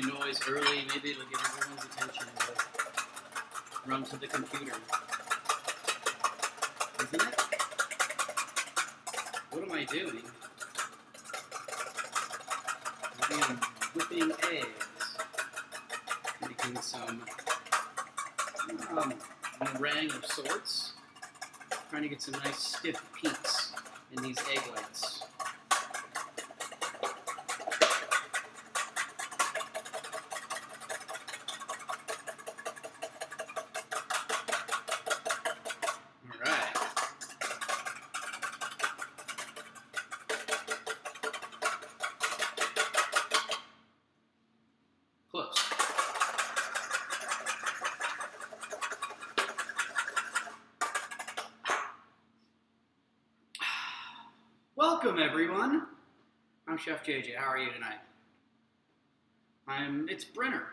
making noise early. Maybe it'll get everyone's attention. We'll run to the computer. Isn't it? What am I doing? Maybe I'm whipping eggs. Making some meringue of sorts. Trying to get some nice stiff peaks in these egg whites. Alright. Close. Welcome, everyone. I'm Chef JJ. How are you tonight? It's Brinner.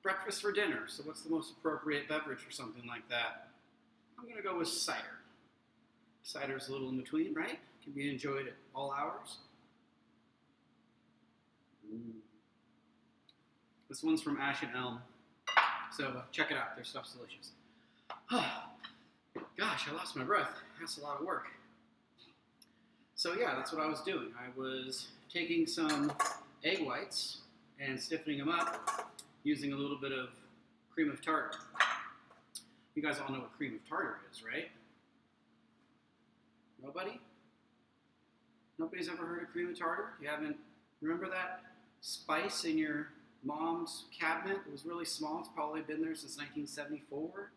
Breakfast for dinner. So what's the most appropriate beverage for something like that? I'm going to go with cider. Cider's a little in between, right? Can be enjoyed at all hours. This one's from Ash and Elm. So check it out. Their stuff's delicious. Gosh, I lost my breath. That's a lot of work. So yeah, that's what I was doing. I was taking some egg whites and stiffening them up using a little bit of cream of tartar. You guys all know what cream of tartar is, right? Nobody? Nobody's ever heard of cream of tartar? You haven't? Remember that spice in your mom's cabinet? It was really small. It's probably been there since 1974.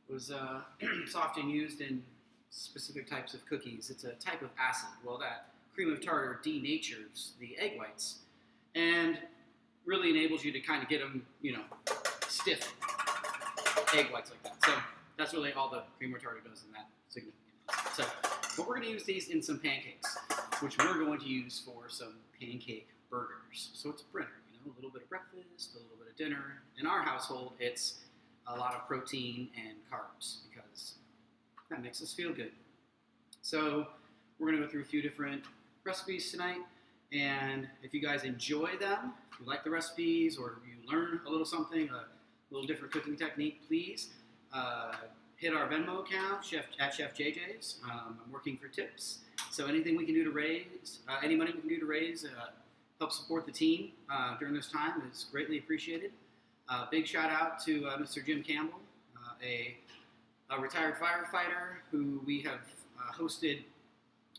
It was it's often used in specific types of cookies. It's a type of acid. Well, that cream of tartar denatures the egg whites and really enables you to kind of get them, stiff egg whites like that. So that's really all the cream of tartar does in that significant. So, but we're going to use these in some pancakes, which we're going to use for some pancake burgers. So it's Brinner, a little bit of breakfast, a little bit of dinner. In our household, it's a lot of protein and carbs because that makes us feel good. So we're going to go through a few different recipes tonight, and if you guys enjoy them, if you like the recipes, or you learn a little something, a little different cooking technique, please hit our Venmo account, at Chef JJ's. I'm working for tips, so anything we can do to raise, any money we can do to raise, help support the team during this time is greatly appreciated. Big shout out to Mr. Jim Campbell, a retired firefighter who we have hosted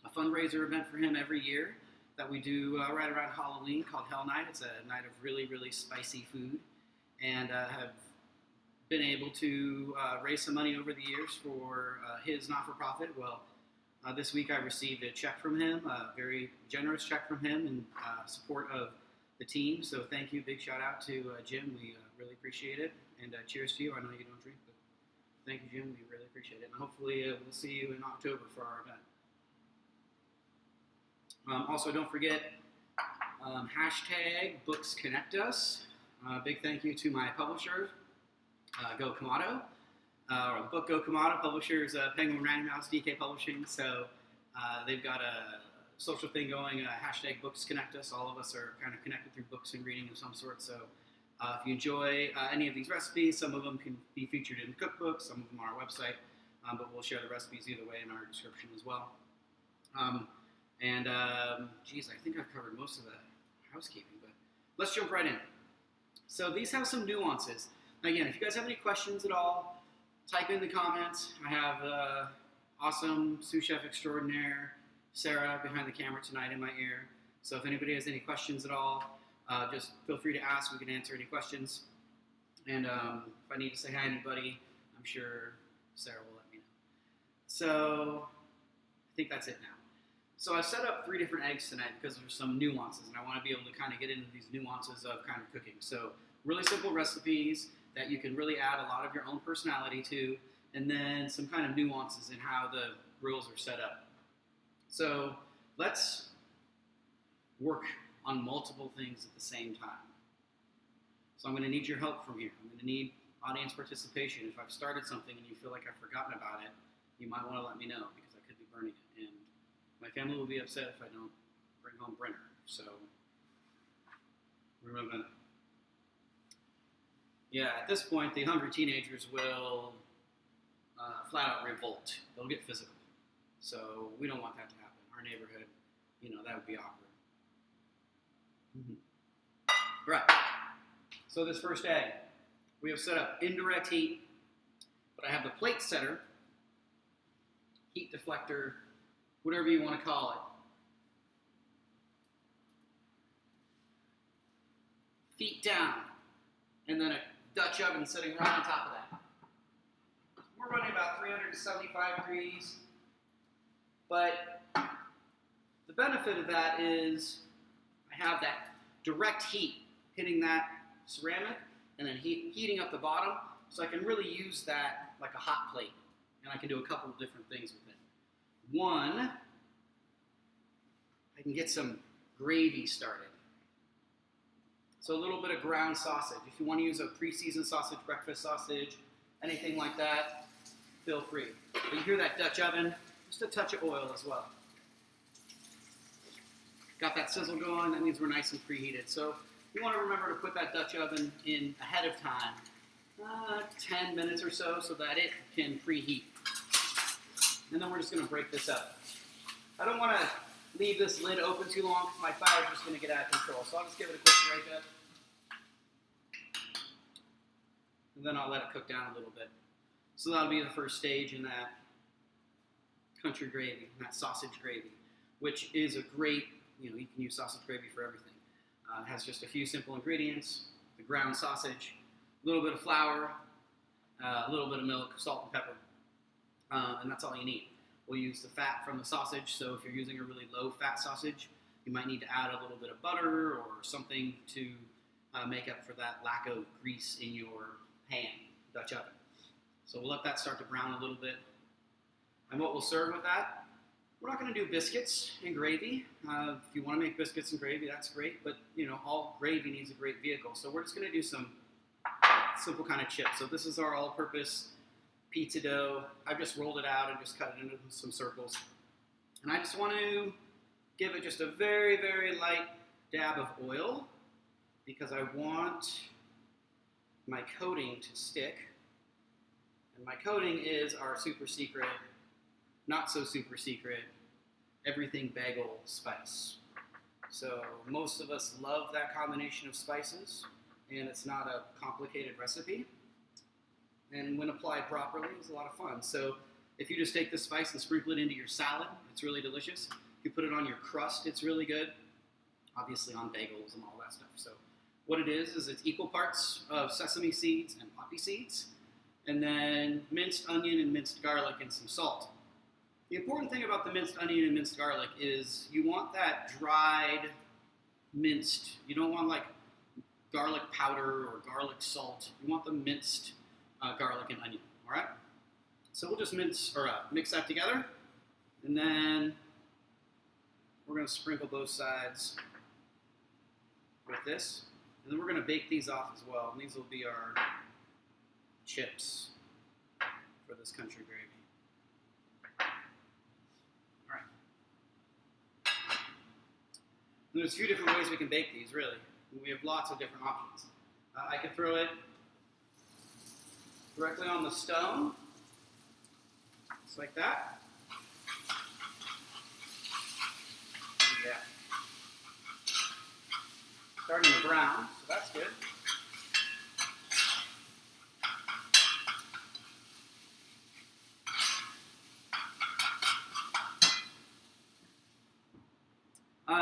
a fundraiser event for him every year that we do right around Halloween called Hell Night. It's a night of really, really spicy food, and have been able to raise some money over the years for his not-for-profit. Well, this week I received a check from him, a very generous check from him in support of the team. So thank you, big shout out to Jim. We really appreciate it, and cheers to you. I know you don't drink, but thank you, Jim. We really appreciate it. And hopefully we'll see you in October for our event. Also, don't forget, hashtag Books Connect Us. Big thank you to my publisher, Go Kamado, or the book Go Kamado. Publishers, Penguin Random House, DK Publishing. So they've got a social thing going, hashtag Books Connect Us. All of us are kind of connected through books and reading of some sort. So if you enjoy any of these recipes, some of them can be featured in the cookbook, some of them on our website, but we'll share the recipes either way in our description as well. Geez, I think I've covered most of the housekeeping, but let's jump right in. So these have some nuances. Again, if you guys have any questions at all, type in the comments. I have awesome sous chef extraordinaire Sarah behind the camera tonight in my ear. So if anybody has any questions at all, just feel free to ask. We can answer any questions. And if I need to say hi to anybody, I'm sure Sarah will let me know. So I think that's it now. So I've set up 3 different eggs tonight because there's some nuances, and I want to be able to kind of get into these nuances of kind of cooking. So really simple recipes that you can really add a lot of your own personality to, and then some kind of nuances in how the grills are set up. So let's work on multiple things at the same time. So I'm going to need your help from here. I'm going to need audience participation. If I've started something and you feel like I've forgotten about it, you might want to let me know because I could be burning it. And my family will be upset if I don't bring home Brinner. So Remove it. Yeah, at this point, the hungry teenagers will flat out revolt. They'll get physical. So we don't want that to happen. Our neighborhood, that would be awkward. Mm-hmm. Right. So this first egg, we have set up indirect heat, but I have the plate setter, heat deflector, whatever you want to call it. Feet down, and then a Dutch oven sitting right on top of that. We're running about 375 degrees, but the benefit of that is I have that direct heat hitting that ceramic and then heating up the bottom, so I can really use that like a hot plate, and I can do a couple of different things with it. One, I can get some gravy started. So a little bit of ground sausage. If you want to use a pre-seasoned sausage, breakfast sausage, anything like that, feel free. But you hear that Dutch oven, just a touch of oil as well. Got that sizzle going, that means we're nice and preheated. So you want to remember to put that Dutch oven in ahead of time, 10 minutes or so that it can preheat. And then we're just going to break this up. I don't want to leave this lid open too long because my fire's just going to get out of control. So I'll just give it a quick break up. And then I'll let it cook down a little bit. So that'll be the first stage in that country gravy, that sausage gravy, which is a great, you can use sausage gravy for everything. It has just a few simple ingredients, the ground sausage, a little bit of flour, a little bit of milk, salt and pepper, and that's all you need. We'll use the fat from the sausage, so if you're using a really low-fat sausage, you might need to add a little bit of butter or something to make up for that lack of grease in your pan, Dutch oven. So we'll let that start to brown a little bit. And what we'll serve with that, we're not going to do biscuits and gravy. If you want to make biscuits and gravy, that's great, but all gravy needs a great vehicle. So we're just going to do some simple kind of chips. So this is our all-purpose pizza dough. I've just rolled it out and just cut it into some circles. And I just want to give it just a very, very light dab of oil because I want my coating to stick. And my coating is our super secret, not so super secret, everything bagel spice. So most of us love that combination of spices, and it's not a complicated recipe. And when applied properly, it's a lot of fun. So if you just take this spice and sprinkle it into your salad, it's really delicious. If you put it on your crust, it's really good. Obviously on bagels and all that stuff. So what it is it's equal parts of sesame seeds and poppy seeds, and then minced onion and minced garlic and some salt. The important thing about the minced onion and minced garlic is you want that dried, minced. You don't want like garlic powder or garlic salt. You want the minced garlic and onion, all right? So we'll just mix that together, and then we're going to sprinkle both sides with this, and then we're going to bake these off as well, and these will be our chips for this country gravy. All right. And there's a few different ways we can bake these, really. We have lots of different options. I could throw it directly on the stone, just like that. Yeah. Starting to brown, so that's good.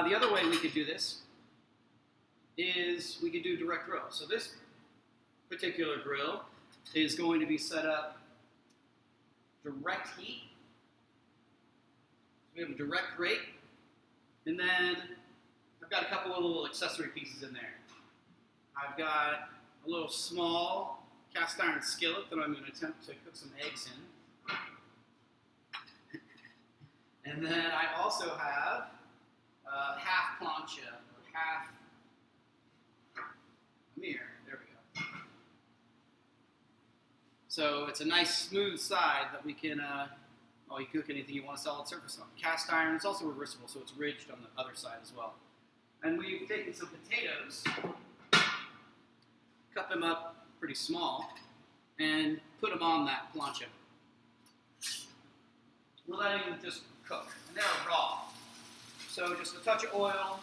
The other way we could do this is we could do direct grill. So this particular grill is going to be set up direct heat. So we have a direct grate, and then I've got a couple of little accessory pieces in there. I've got a little small cast iron skillet that I'm going to attempt to cook some eggs in. And then I also have half plancha, or half mirror. There we go. So it's a nice smooth side that we can, you cook anything you want a solid surface on. Cast iron is also reversible, so it's ridged on the other side as well. And we've taken some potatoes, cut them up pretty small, and put them on that plancha. We're letting them just cook, and they're raw. So just a touch of oil,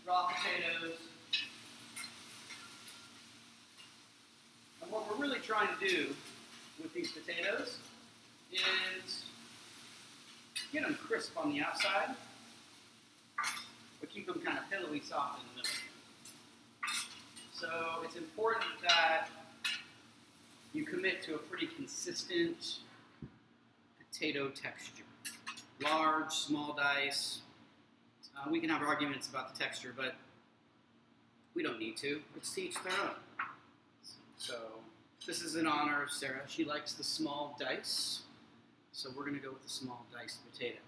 raw potatoes. And what we're really trying to do with these potatoes is get them crisp on the outside, but keep them kind of pillowy soft in the middle. So it's important that you commit to a pretty consistent potato texture. Large, small dice. We can have arguments about the texture, but we don't need to. Let's to each their own. So this is in honor of Sarah. She likes the small dice, so we're going to go with the small diced potato.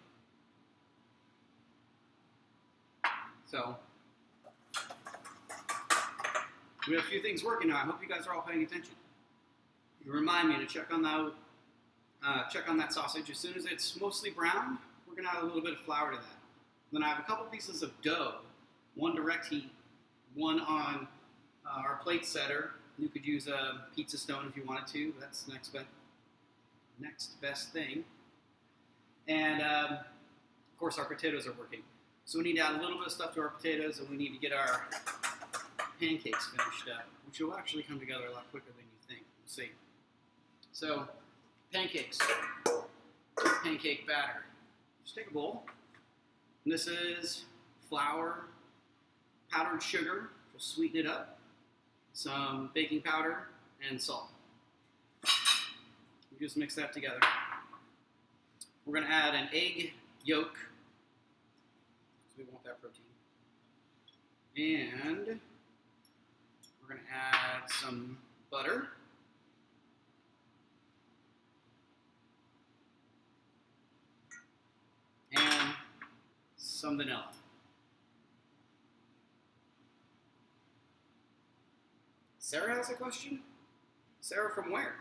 So we have a few things working now. I hope you guys are all paying attention. You remind me to check on that sausage. As soon as it's mostly brown, we're going to add a little bit of flour to that. Then I have a couple pieces of dough, one direct heat, one on our plate setter. You could use a pizza stone if you wanted to. That's the next best thing. And of course our potatoes are working. So we need to add a little bit of stuff to our potatoes, and we need to get our pancakes finished up, which will actually come together a lot quicker than you think. We'll see. So pancakes, pancake batter. Just take a bowl. And this is flour, powdered sugar, to sweeten it up, some baking powder, and salt. We just mix that together. We're going to add an egg yolk, because we want that protein. And we're going to add some butter. And some vanilla. Sarah has a question? Sarah from where?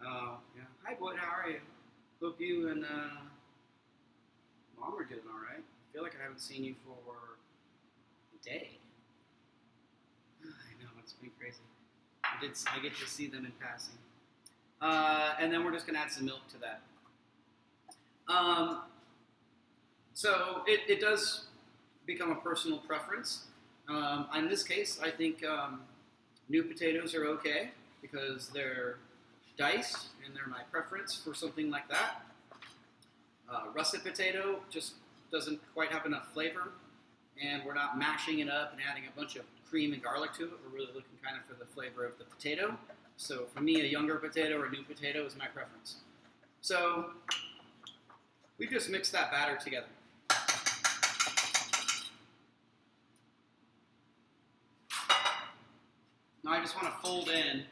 Oh, yeah. Hi, Boyd. How are you? Hope you and Mom are doing all right. I feel like I haven't seen you for a day. I know, it's been crazy. I get to see them in passing. And then we're just going to add some milk to that. So it does become a personal preference. In this case, I think new potatoes are okay because they're diced and they're my preference for something like that. Russet potato just doesn't quite have enough flavor, and we're not mashing it up and adding a bunch of cream and garlic to it. We're really looking kind of for the flavor of the potato. So for me, a younger potato or a new potato is my preference. So we just mix that batter together. Now I just want to fold in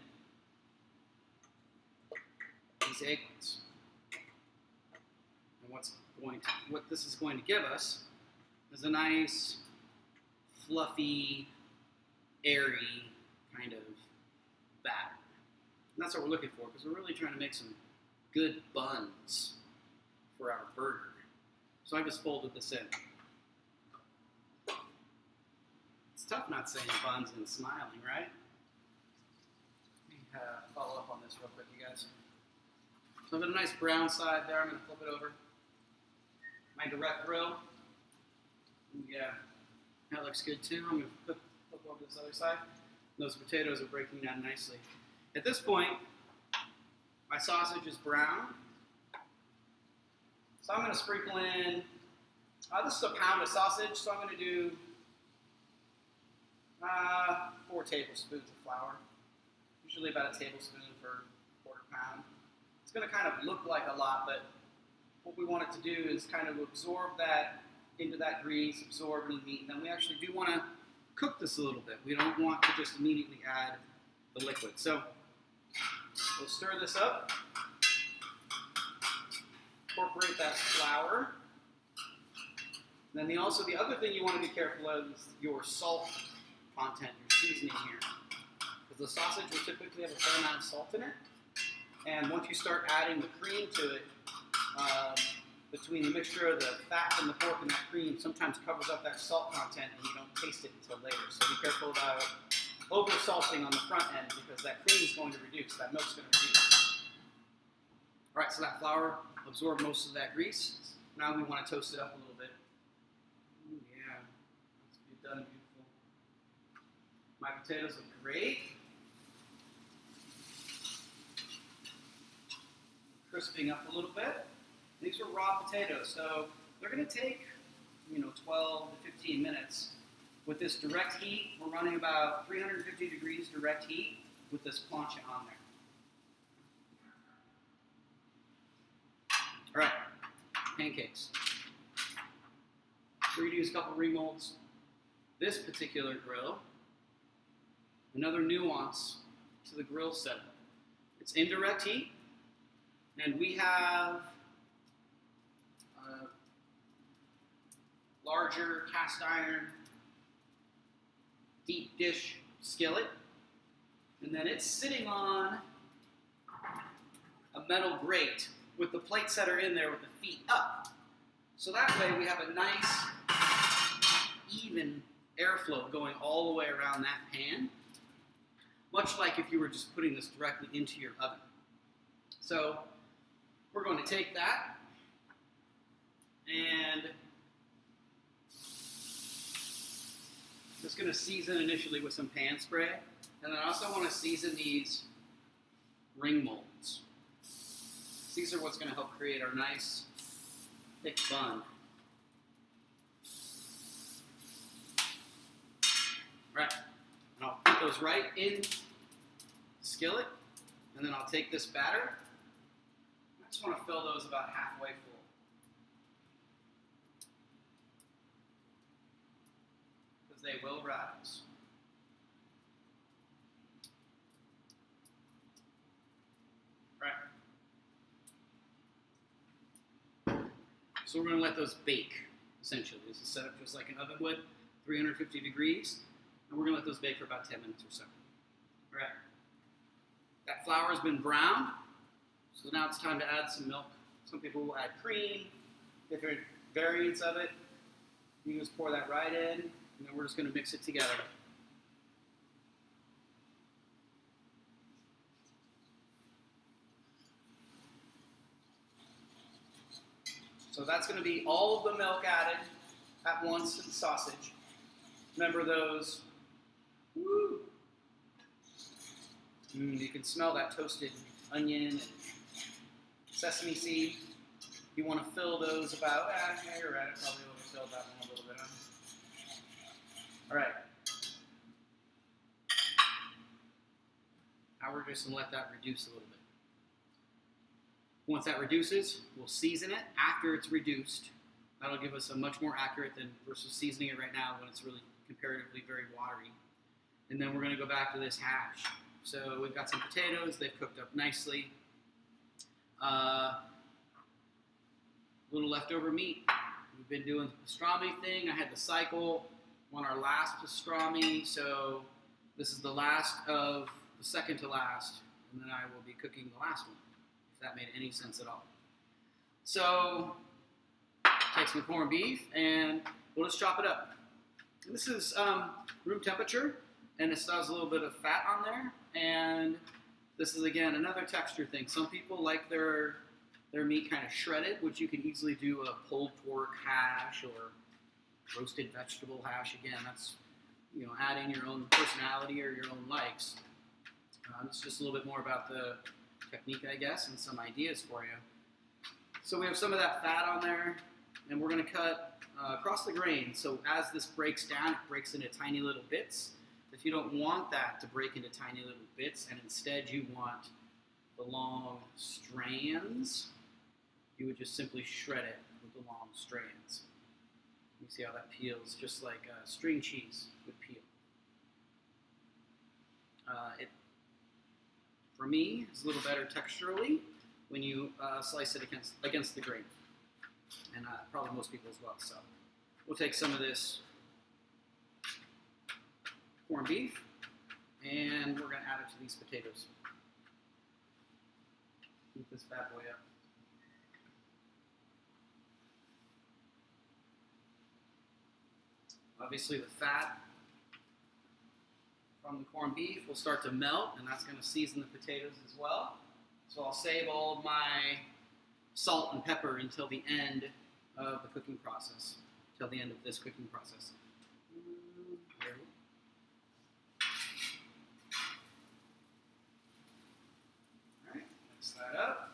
these egg whites. And what this is going to give us is a nice, fluffy, airy kind of batter. And that's what we're looking for, because we're really trying to make some good buns for our burger. So I just folded this in. It's tough not saying buns and smiling, right? Let me follow up on this real quick, you guys. So I've got a nice brown side there. I'm going to flip it over. My direct grill. Yeah, that looks good too. I'm going to flip over this other side. Those potatoes are breaking down nicely. At this point, my sausage is brown. So I'm going to sprinkle in, this is a pound of sausage, so I'm going to do 4 tablespoons of flour. Usually about a tablespoon for a quarter pound. It's going to kind of look like a lot, but what we want it to do is kind of absorb that into that grease, absorb into the meat. And then we actually do want to cook this a little bit. We don't want to just immediately add the liquid. So we'll stir this up. Incorporate that flour. And then the other thing you want to be careful of is your salt content, your seasoning here. Because the sausage will typically have a fair amount of salt in it. And once you start adding the cream to it, between the mixture of the fat from the pork and that cream sometimes covers up that salt content and you don't taste it until later. So be careful about over salting on the front end because that cream is going to reduce, that milk's going to reduce. All right, so that flour absorbed most of that grease. Now we want to toast it up a little bit. Ooh, yeah, that's done beautiful. My potatoes look great. Crisping up a little bit. These are raw potatoes, so they're going to take, 12 to 15 minutes. With this direct heat, we're running about 350 degrees direct heat with this plancha on there. All right, pancakes. We're going to use a couple ring molds. This particular grill, another nuance to the grill setup. It's indirect heat, and we have a larger cast iron deep dish skillet, and then it's sitting on a metal grate with the plates that are in there with the feet up. So that way we have a nice, even airflow going all the way around that pan, much like if you were just putting this directly into your oven. So we're going to take that and just going to season initially with some pan spray, and then I also want to season these ring molds. These are what's going to help create our nice thick bun. Right, and I'll put those right in the skillet, and then I'll take this batter. I just want to fill those about halfway full. They will rise. Right. So we're going to let those bake, essentially. This is set up just like an oven would, 350 degrees. And we're going to let those bake for about 10 minutes or so. All right. That flour has been browned, so now it's time to add some milk. Some people will add cream, different variants of it. You just pour that right in. And then we're just going to mix it together. So that's going to be all of the milk added at once to the sausage. Remember those, woo! You can smell that toasted onion and sesame seed. You want to fill those about, yeah, you're right, I probably overfilled that one a little bit. Huh? All right. Now we're just going to let that reduce a little bit. Once that reduces, we'll season it after it's reduced. That'll give us a much more accurate than versus seasoning it right now when it's really comparatively very watery. And then we're going to go back to this hash. So we've got some potatoes. They've cooked up nicely. A little leftover meat. We've been doing the pastrami thing. I had the cycle on our last pastrami, so this is the last of the second to last, and then I will be cooking the last one, if that made any sense at all. So, take some corned beef, and we'll just chop it up. And this is room temperature, and it still has a little bit of fat on there, and this is, again, another texture thing. Some people like their meat kind of shredded, which you can easily do a pulled pork hash or roasted vegetable hash. Again, that's adding your own personality or your own likes. It's just a little bit more about the technique, I guess, and some ideas for you. So we have some of that fat on there, and we're going to cut across the grain. So as this breaks down, it breaks into tiny little bits. If you don't want that to break into tiny little bits, and instead you want the long strands, you would just simply shred it with the long strands. You see how that peels, just like string cheese would peel. It, for me, is a little better texturally when you slice it against the grain, and probably most people as well. So we'll take some of this corned beef, and we're going to add it to these potatoes. Heat this bad boy up. Obviously the fat from the corned beef will start to melt, and that's going to season the potatoes as well. So I'll save all of my salt and pepper until the end of the cooking process, until the end of this cooking process. All right, mix that up.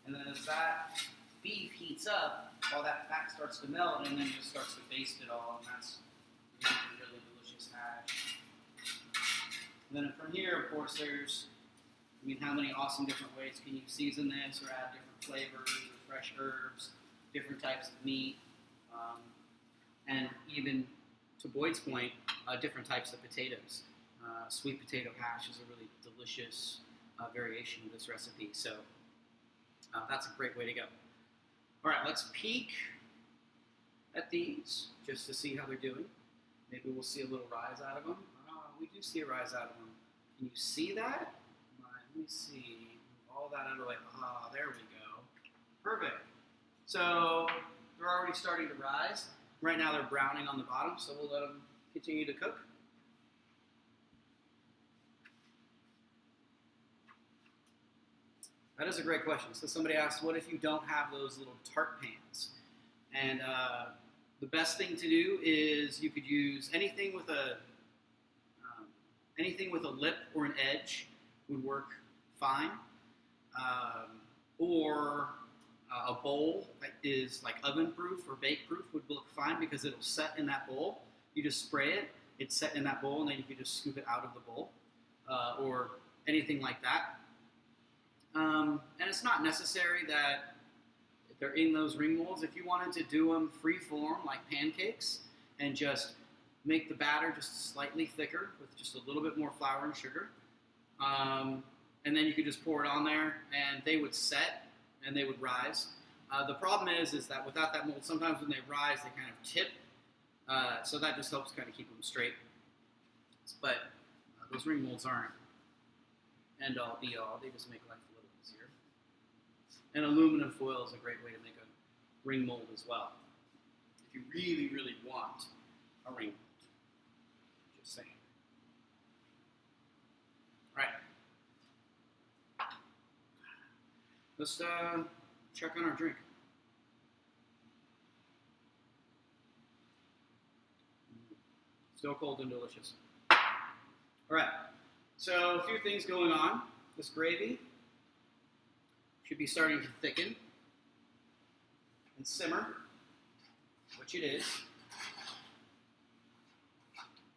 And then as that beef heats up, all that fat starts to melt, and then just starts to baste it all, and that's really, really delicious hash. And then from here, of course, there's, how many awesome different ways can you season this or add different flavors or fresh herbs, different types of meat, and even, to Boyd's point, different types of potatoes. Sweet potato hash is a really delicious variation of this recipe, so that's a great way to go. All right, let's peek at these just to see how they're doing. Maybe we'll see a little rise out of them. We do see a rise out of them. Can you see that? Let me see. All that out of the way. There we go. Perfect. So they're already starting to rise. Right now they're browning on the bottom, so we'll let them continue to cook. That is a great question. So somebody asked, what if you don't have those little tart pans? And the best thing to do is you could use anything with a lip or an edge would work fine. Or a bowl that is like oven proof or bake proof would look fine because it'll set in that bowl. You just spray it, it's set in that bowl, and then you can just scoop it out of the bowl or anything like that. And it's not necessary that they're in those ring molds. If you wanted to do them free form like pancakes and just make the batter just slightly thicker with just a little bit more flour and sugar, and then you could just pour it on there and they would set and they would rise. The problem is that without that mold, sometimes when they rise, they kind of tip. So that just helps kind of keep them straight. But those ring molds aren't end all be all. They just make life a little easier. And aluminum foil is a great way to make a ring mold as well. If you really, really want a ring mold. Just saying. All right. Let's check on our drink. Still cold and delicious. All right, so a few things going on. This gravy should be starting to thicken and simmer, which it is.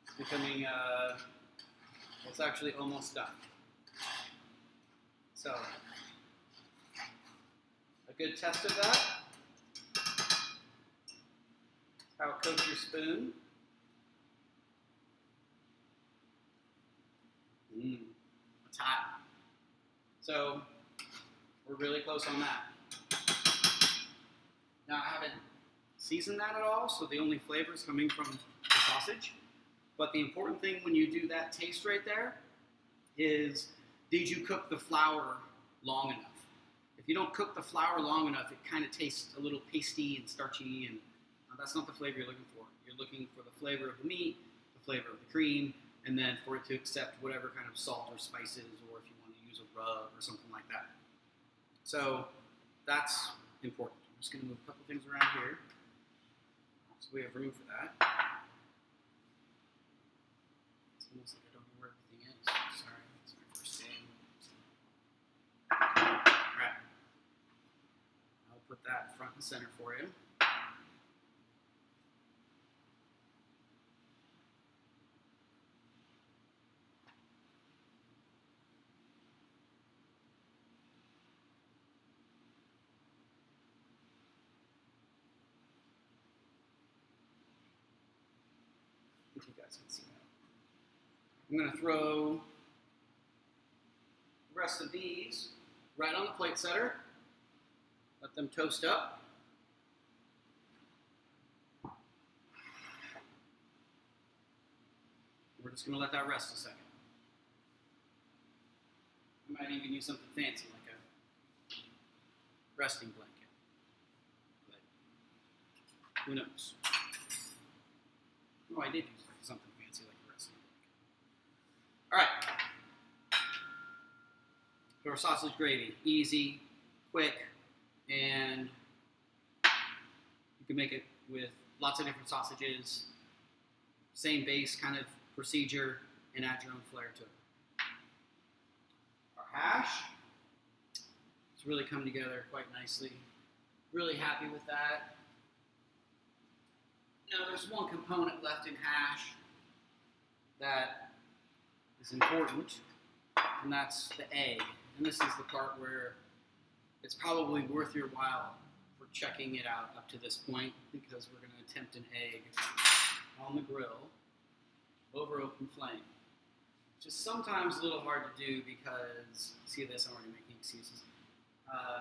It's becoming, it's actually almost done. So, a good test of that. How it coats your spoon. It's hot. So, we're really close on that. Now, I haven't seasoned that at all, so the only flavor is coming from the sausage. But the important thing when you do that taste right there is, did you cook the flour long enough? If you don't cook the flour long enough, it kind of tastes a little pasty and starchy, and that's not the flavor you're looking for. You're looking for the flavor of the meat, the flavor of the cream, and then for it to accept whatever kind of salt or spices, or if you want to use a rub or something like that. So that's important. I'm just going to move a couple things around here so we have room for that. It's almost like I don't know where everything is. Sorry, it's my first day. All right. I'll put that front and center for you. If you guys can see that. I'm going to throw the rest of these right on the plate setter. Let them toast up. We're just going to let that rest a second. I might even use something fancy like a resting blanket. But Who knows? Oh, I did use something fancy like the rest of it. All right. So our sausage gravy, easy, quick, and you can make it with lots of different sausages, same base kind of procedure, and add your own flair to it. Our hash, it's really come together quite nicely. Really happy with that. Now there's one component left in hash that is important, and that's the egg. And this is the part where it's probably worth your while for checking it out up to this point, because we're going to attempt an egg on the grill over open flame. Which is sometimes a little hard to do because, see this, I'm already making excuses,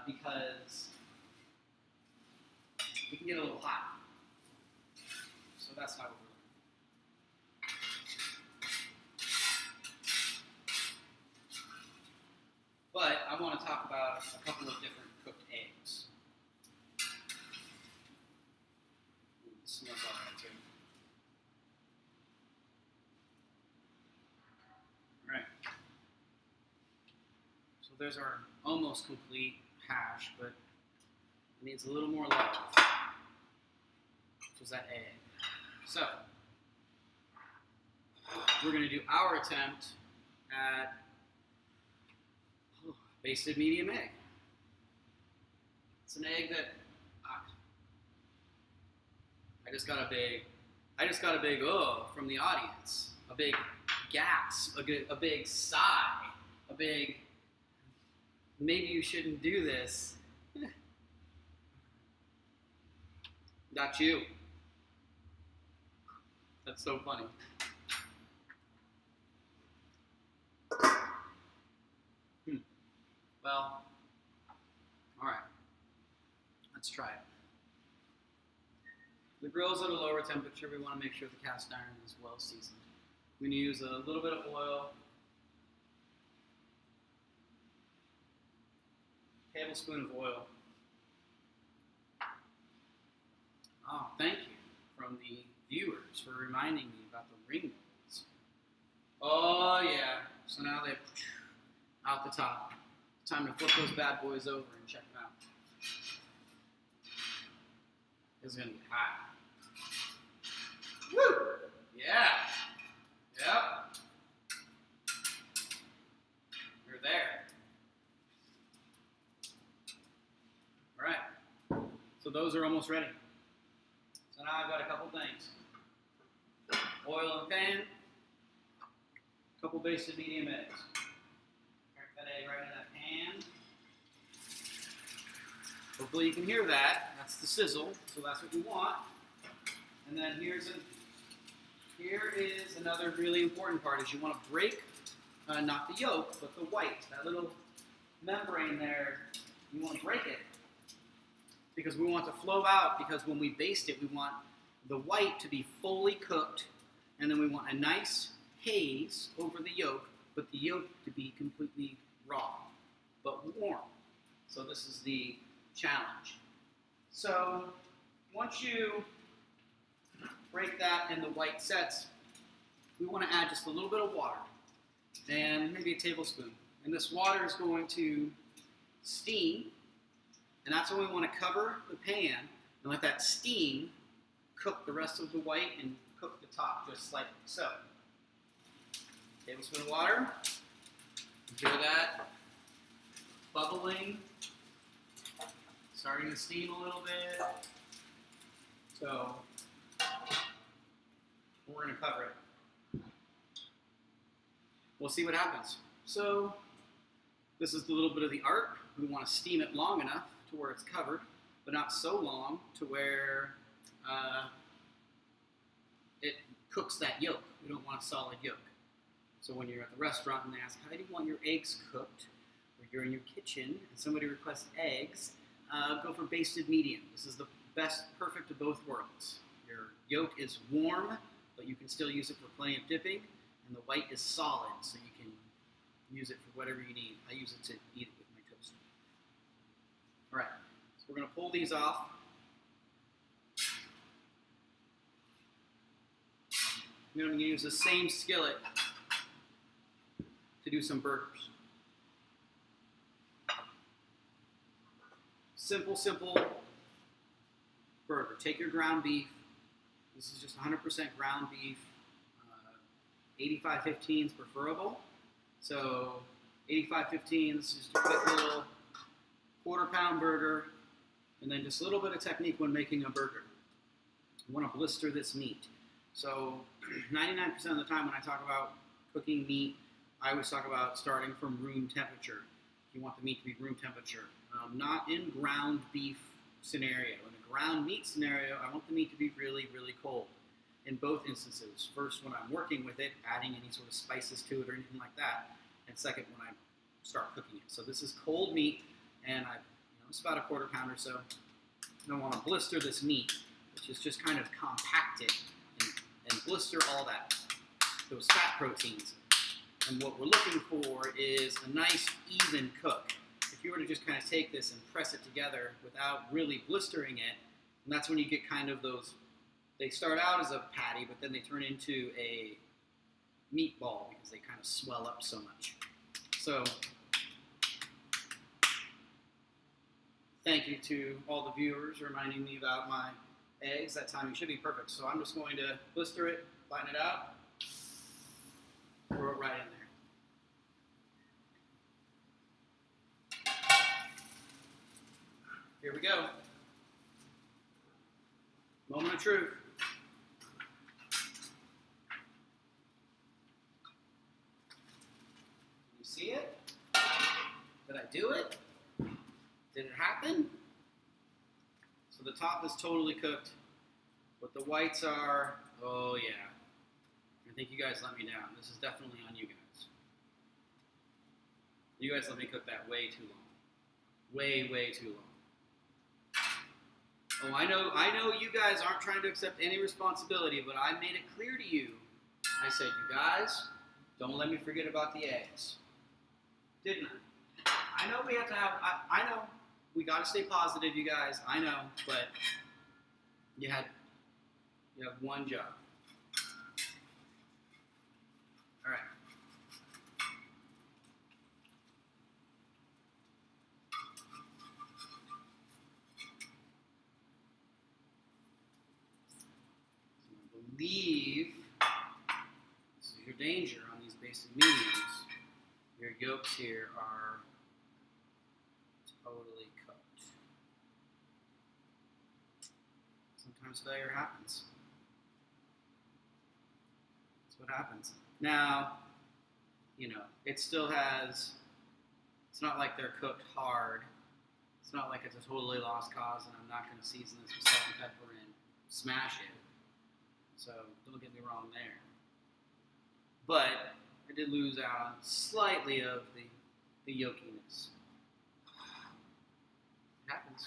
because it can get a little hot. So that's not what we're looking for. But I want to talk about a couple of different cooked eggs. Ooh, it smells all right too. All right. So there's our almost complete hash, but it needs a little more love, which is that egg. So we're going to do our attempt at basted medium egg. It's an egg that I just got a big from the audience, a big gasp, a big sigh, a big maybe you shouldn't do this. Not you. That's so funny. Well, all right. Let's try it. The grill's at a lower temperature. We want to make sure the cast iron is well seasoned. We're going to use a little bit of oil, tablespoon of oil. Oh, thank you from the viewers for reminding me about the ring rolls. Oh yeah, so now they're out the top. Time to flip those bad boys over and check them out. This is gonna be hot. Woo! Yeah. Yep. You're there. All right. So those are almost ready. So now I've got a couple things. Oil in the pan, a couple basted medium eggs. Crack that egg right in that pan. Hopefully you can hear that. That's the sizzle, so that's what you want. And then here is another really important part, is you want to break, not the yolk, but the white, that little membrane there, you want to break it. Because we want to flow out, because when we baste it, we want the white to be fully cooked, and then we want a nice haze over the yolk, but the yolk to be completely raw, but warm. So this is the challenge. So once you break that and the white sets, we want to add just a little bit of water, and maybe a tablespoon. And this water is going to steam. And that's when we want to cover the pan and let that steam cook the rest of the white and cook the top just like so. Tablespoon of water. Hear that bubbling, starting to steam a little bit. So we're going to cover it. We'll see what happens. So this is a little bit of the art. We want to steam it long enough to where it's covered, but not so long to where it cooks that yolk. We don't want a solid yolk. So when you're at the restaurant and they ask, how do you want your eggs cooked? Or you're in your kitchen and somebody requests eggs, go for basted medium. This is the best, perfect of both worlds. Your yolk is warm, but you can still use it for plenty of dipping, and the white is solid, so you can use it for whatever you need. I use it to eat it with my toast. All right, so we're going to pull these off. I'm going to use the same skillet to do some burgers. Simple, simple burger. Take your ground beef. This is just 100% ground beef. 85-15 is preferable. So 85-15, this is just a quick little quarter-pound burger, and then just a little bit of technique when making a burger. You want to blister this meat. So 99% of the time when I talk about cooking meat, I always talk about starting from room temperature. You want the meat to be room temperature. Not in ground beef scenario. In a ground meat scenario, I want the meat to be really, really cold. In both instances. First, when I'm working with it, adding any sort of spices to it or anything like that. And second, when I start cooking it. So this is cold meat, and it's about a quarter pound or so. I want to blister this meat, which is just kind of compact it and blister all those fat proteins. And what we're looking for is a nice, even cook. If you were to just kind of take this and press it together without really blistering it, and that's when you get kind of those. They start out as a patty, but then they turn into a meatball because they kind of swell up so much. So, thank you to all the viewers reminding me about my eggs. That timing should be perfect. So I'm just going to blister it, flatten it out, throw it right in there. Here we go. Moment of truth. See it? Did I do it? Did it happen? So the top is totally cooked, but the whites are, oh yeah. I think you guys let me down. This is definitely on you guys. You guys let me cook that way too long. Way, way too long. Oh, I know you guys aren't trying to accept any responsibility, but I made it clear to you. I said, you guys, don't let me forget about the eggs. Didn't I? I know we have to have, I know we got to stay positive, you guys. I know, but you have one job. All right. So I believe this is your danger on these basic mediums. Your yolks here are totally cooked. Sometimes failure happens. That's what happens. Now, it still has, it's not like they're cooked hard. It's not like it's a totally lost cause and I'm not going to season this with salt and pepper and smash it. So don't get me wrong there. But I did lose out on slightly of the yolkiness. It happens.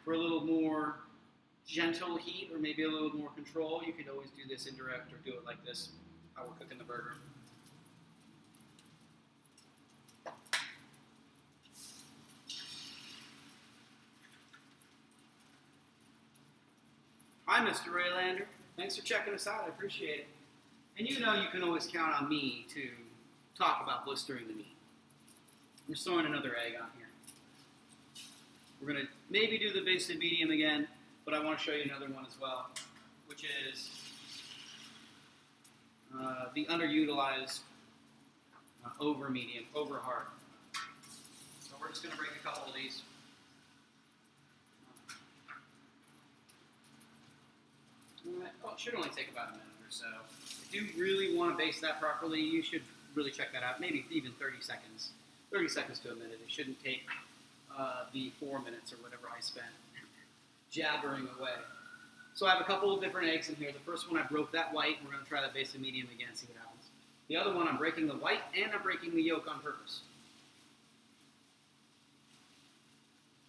For a little more gentle heat or maybe a little more control, you could always do this indirect or do it like this, how we're cooking the burger. Hi, Mr. Raylander. Thanks for checking us out. I appreciate it. And you can always count on me to talk about blistering the meat. I'm just throwing another egg on here. We're going to maybe do the basted medium again, but I want to show you another one as well, which is the underutilized over medium, over hard. So we're just going to break a couple of these. Oh, it should only take about a minute or so. If you really want to baste that properly, you should really check that out. Maybe even 30 seconds. 30 seconds to a minute. It shouldn't take the 4 minutes or whatever I spent jabbering away. So I have a couple of different eggs in here. The first one I broke that white. We're going to try that basted medium again, see what happens. The other one I'm breaking the white and I'm breaking the yolk on purpose.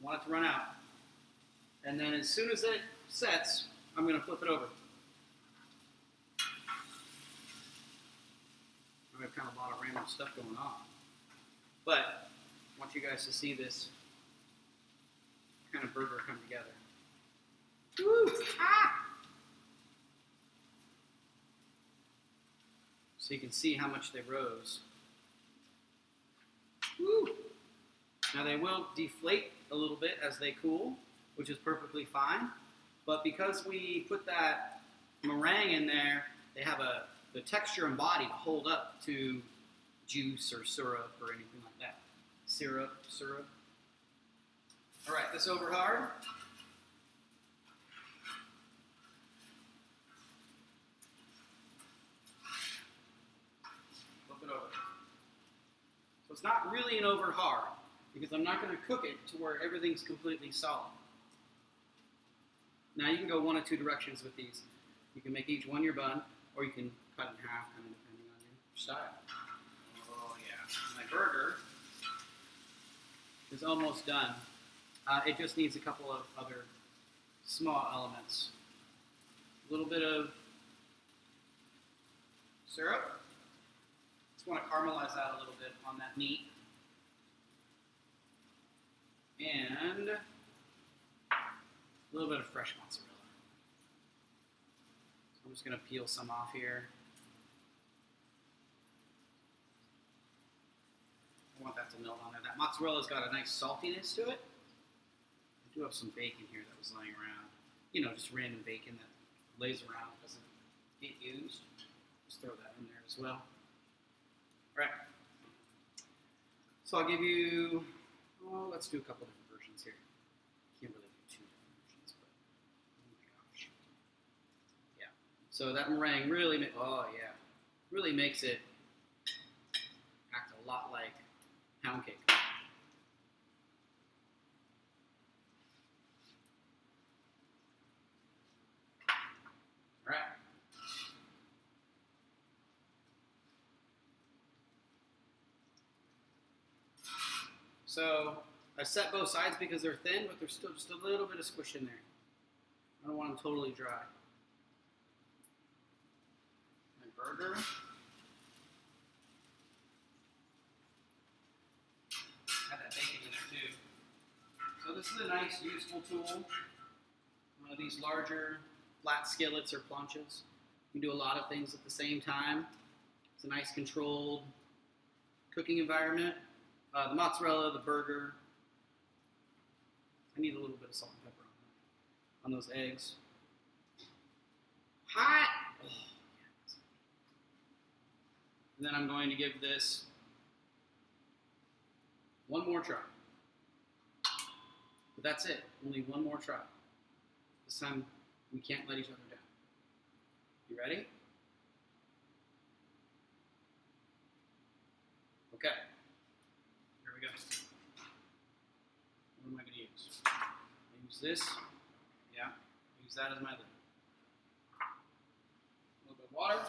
I want it to run out. And then as soon as it sets, I'm going to flip it over. We have kind of a lot of random stuff going on. But I want you guys to see this kind of burger come together. Woo! Ah! so you can see how much they rose. Woo! Now they will deflate a little bit as they cool, which is perfectly fine. But because we put that meringue in there, they have the texture and body to hold up to juice or syrup or anything like that. Syrup. All right, this over hard. Flip it over. So it's not really an over hard because I'm not going to cook it to where everything's completely solid. Now you can go one of two directions with these. You can make each one your bun, or you can cut it in half, kind of depending on your style. Oh yeah, my burger is almost done. It just needs a couple of other small elements. A little bit of syrup. Just want to caramelize that a little bit on that meat. And a little bit of fresh mozzarella. So I'm just going to peel some off here. I want that to melt on there. That mozzarella's got a nice saltiness to it. I do have some bacon here that was laying around. You know, just random bacon that lays around, doesn't get used. Just throw that in there as well. All right. So I'll give you, well, let's do a couple different versions here. Can't really do two different versions, but oh my gosh. Yeah. So that meringue really, really makes it act a lot like pound cake. All right. So I set both sides because they're thin, but there's still just a little bit of squish in there. I don't want them totally dry. My burger. Had that bacon in there too. So this is a nice, useful tool. One of these larger flat skillets or planches. You can do a lot of things at the same time. It's a nice controlled cooking environment. The mozzarella, the burger. I need a little bit of salt and pepper on those eggs. Hot! Oh, yeah. And then I'm going to give this one more try. But that's it. Only one more try. This time we can't let each other down. You ready? Okay. Here we go. What am I going to use? I use this. Yeah. I use that as my lid. A little bit of water.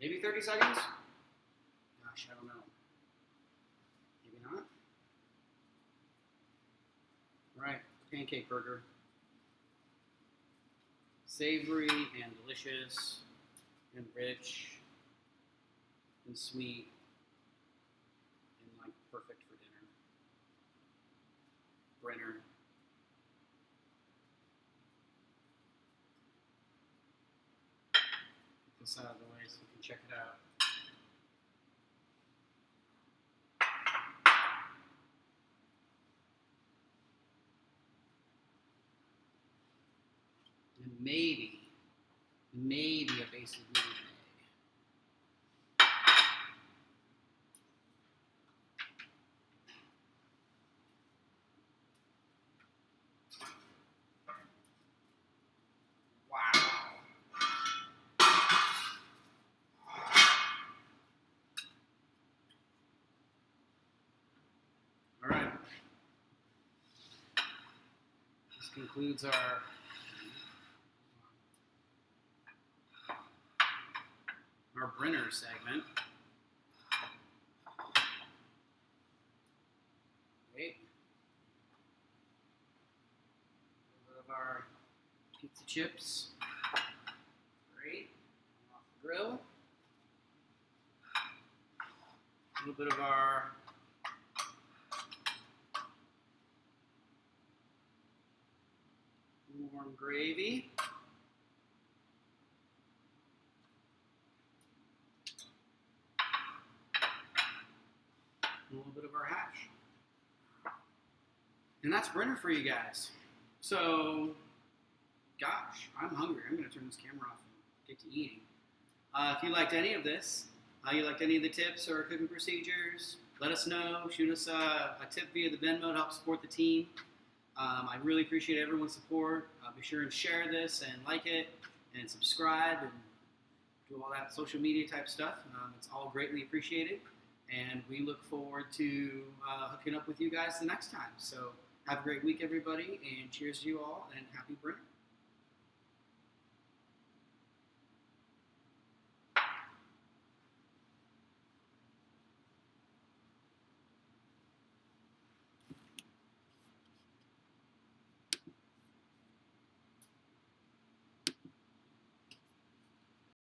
Maybe 30 seconds? Gosh, I don't know. Maybe not. All right, pancake burger. Savory and delicious and rich and sweet and like perfect for dinner. Brinner. Get this out of the way so you can check it out. And maybe a base of meat. All right. This concludes our Brinner segment. Wait. A little bit of our pizza chips. Great. Off the grill. A little bit of our . warm gravy. A little bit of our hash. And that's Brinner for you guys. So, gosh, I'm hungry. I'm going to turn this camera off and get to eating. If you liked any of this, you liked any of the tips or cooking procedures, let us know. Shoot us a tip via the Venmo to help support the team. I really appreciate everyone's support. Be sure and share this and like it and subscribe and do all that social media type stuff. It's all greatly appreciated. And we look forward to hooking up with you guys the next time. So have a great week, everybody, and cheers to you all, and happy Brinner.